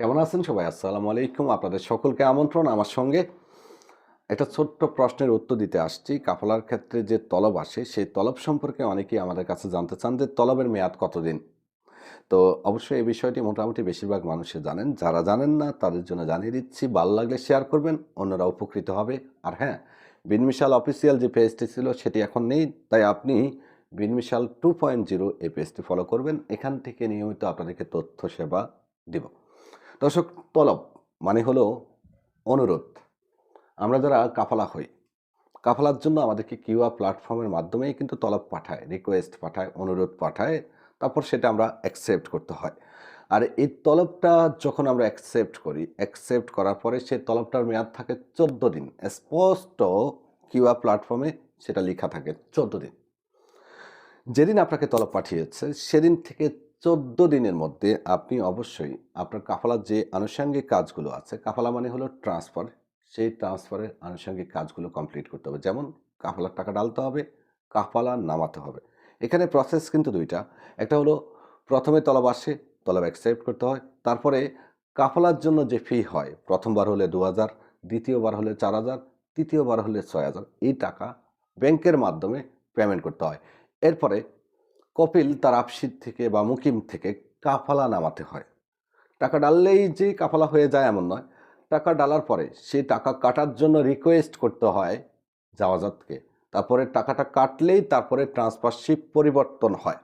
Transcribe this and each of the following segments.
কেমন আছেন সবাই? আসসালামু আলাইকুম। আপনাদের সকলকে আমন্ত্রণ আমার সঙ্গে। একটা ছোট্ট প্রশ্নের উত্তর দিতে আসছি। কাফালার ক্ষেত্রে যে তলব আসে, সেই তলব সম্পর্কে অনেকেই আমাদের কাছে জানতে চান যে তলবের মেয়াদ কতদিন? তো অবশ্যই এই বিষয়টি মোটামুটি বেশিরভাগ মানুষই জানেন। যারা জানেন না তাদের জন্য জানিয়ে দিচ্ছি। ভালো লাগলে শেয়ার করবেন, অন্যরা উপকৃত হবে। আর হ্যাঁ, বিনমিশাল অফিসিয়াল যে পেজটি ছিল সেটি এখন নেই। তাই আপনি বিনমিশাল 2.0 এই পেজটি ফলো করবেন। এখান থেকে নিয়মিত আপনাদেরকে তথ্য সেবা দিব। দর্শক, তলব মানে হলো অনুরোধ। আমরা যারা কাফালা হই, কাফালার জন্য আমাদেরকে কিউআর প্ল্যাটফর্মের মাধ্যমেই কিন্তু তলব পাঠায়, রিকোয়েস্ট পাঠায়, অনুরোধ পাঠায়। তারপর সেটা আমরা অ্যাকসেপ্ট করতে হয়। আর এই তলবটা যখন আমরা অ্যাকসেপ্ট করার পরে সেই তলবটার মেয়াদ থাকে ১৪ দিন। স্পষ্ট কিউআর প্ল্যাটফর্মে সেটা লিখা থাকে ১৪ দিন। যেদিন আপনাকে তলব পাঠিয়েছে সেদিন থেকে ১৪ দিনের মধ্যে আপনি অবশ্যই আপনার কাফালার যে আনুষঙ্গিক কাজগুলো আছে, কাফালা মানে হলো ট্রান্সফার, সেই ট্রান্সফারের আনুষঙ্গিক কাজগুলো কমপ্লিট করতে হবে। যেমন কাফালার টাকা ডালতে হবে, কাফালা নামাতে হবে। এখানে প্রসেস কিন্তু ২ টা। একটা হলো ১ম এ তলব আসে, তলব অ্যাকসেপ্ট করতে হয়। তারপরে কাফালার জন্য যে ফি হয়, ১ম বার হলে ২,০০০, দ্বিতীয়বার হলে ৪,০০০, তৃতীয়বার হলে ৬,০০০। এই টাকা ব্যাংকের মাধ্যমে পেমেন্ট করতে হয়। এরপরে কপিল তার আপসির থেকে বা মুকিম থেকে কাফালা নামাতে হয়। টাকা ডাললেই যে কাফালা হয়ে যায় এমন নয়। টাকা ডালার পরে সেই টাকা কাটার জন্য রিকোয়েস্ট করতে হয় জাওয়াজাতকে। তারপরে টাকাটা কাটলেই তারপরে ট্রান্সফারশিপ পরিবর্তন হয়।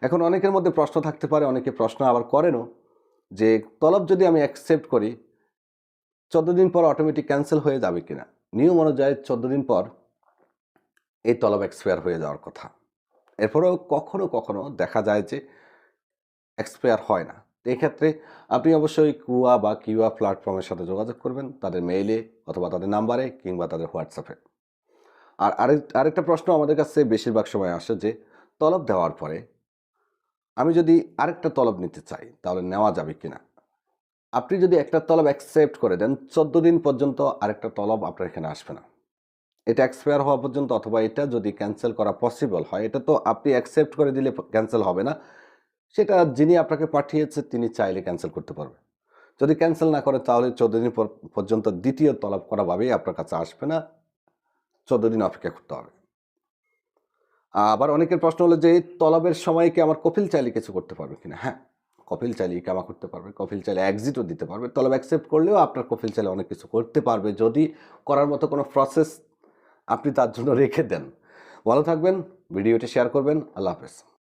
এখন অনেকের মধ্যে প্রশ্ন থাকতে পারে, অনেকে প্রশ্ন আবার করেনও যে তলব যদি আমি অ্যাকসেপ্ট করি ১৪ দিন পর অটোমেটিক ক্যানসেল হয়ে যাবে কিনা? নিয়ম অনুযায়ী ১৪ দিন পর এই তলব এক্সপায়ার হয়ে যাওয়ার কথা। এরপরেও কখনো দেখা যায় যে এক্সপায়ার হয় না। তো এক্ষেত্রে আপনি অবশ্যই কুয়া বা কিউয়া প্ল্যাটফর্মের সাথে যোগাযোগ করবেন। তাদের মেইলে অথবা তাদের নাম্বারে কিংবা তাদের হোয়াটসঅ্যাপে। আর আরেকটা প্রশ্ন আমাদের কাছে বেশিরভাগ সময় আসে যে, তলব দেওয়ার পরে আমি যদি আরেকটা তলব নিতে চাই তাহলে নেওয়া যাবে কিনা? আপনি যদি একটা তলব অ্যাকসেপ্ট করে দেন ১৪ দিন পর্যন্ত আরেকটা তলব আপনার এখানে আসবে না। এটা এক্সপায়ার হওয়া পর্যন্ত অথবা এটা যদি ক্যানসেল করা পসিবল হয়, এটা তো আপনি অ্যাকসেপ্ট করে দিলে ক্যানসেল হবে না। সেটা যিনি আপনাকে পাঠিয়েছে তিনি চাইলে ক্যানসেল করতে পারবে। যদি ক্যানসেল না করে তাহলে ১৪ দিন পর্যন্ত দ্বিতীয় তলব কোনোভাবেই আপনার কাছে আসবে না। ১৪ দিন অপেক্ষা করতে হবে। আবার অনেকের প্রশ্ন হলো যে, এই তলবের সময় কি আমার কফিল চাইলে কিছু করতে পারবে কিনা? হ্যাঁ, কফিল চাইলে ইকামা করতে পারবে। কফিল চাইলে এক্সিটও দিতে পারবে। তলব অ্যাকসেপ্ট করলেও আপনার কফিল চাইলে অনেক কিছু করতে পারবে যদি করার মতো কোনো প্রসেস আপনি তার জন্য রেখে দেন। ভালো থাকবেন, ভিডিওটি শেয়ার করবেন। আল্লাহ হাফেজ।